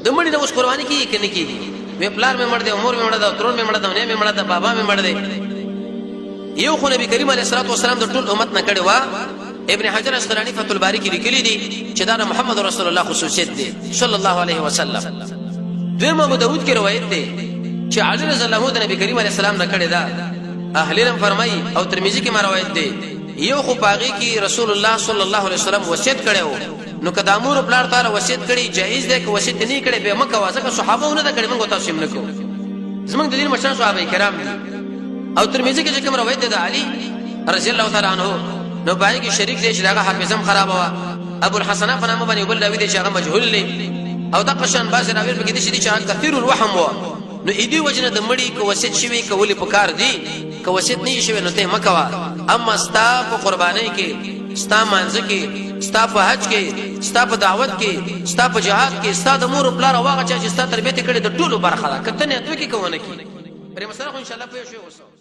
دمړي د اوس قرباني کیږي کنه کیږي وی پلار مې مړ دی عمر مې مړ دی ترون مې مړ دی نه مې مړ دی بابا مې مړ دی یو خو نبی کریم علیه الصلاه والسلام د ټول امت نه کړي وا ابن حجر اسقلانی فتح الباری کې لیکلي دي چې دا محمد رسول الله خصوصیت دی صلی الله علیه وسلم دویم ابو داود کې روایت دی چې علی رضی الله عنه د نبی کریم علیه السلام نه کړي دا اهل علم فرمایي او ترمذی کې ما روایت دی یو خو پاغي کې رسول الله صلی الله علیه وسلم وصیت کړو نو کدا امور پلار تعالی وصیت کړي جایز دی که وصیت نه کړي به مکه واسه صحابه نه دا کړي موږ تاسو نه کوو زمونږ د دین مشران صحابه کرام دي او ترمذی کې کوم روایت ده علی رضی الله تعالی عنہ نو پای کې شریک دی چې هغه حافظم خراب وا ابو الحسن په نامه باندې بل راوي دی چې هغه مجهول دی او د قشن باز راوي په کې دي چې هغه کثیر الوهم وا نو اې دی وجنه د مړی کو وصیت شوی کولی پکار دی کو وصیت نه شوی نو ته مکوا اما ستا په قربانی کې ستا مانځ کې ستا په حج کې ستا په دعوت کې ستا په جهاد کې ستا د مور پلار واغه چې ستا تربیت کړي د ټولو برخه ده کته نه دوی کې کوونه کی پر مسله خو ان شاء الله پوه شو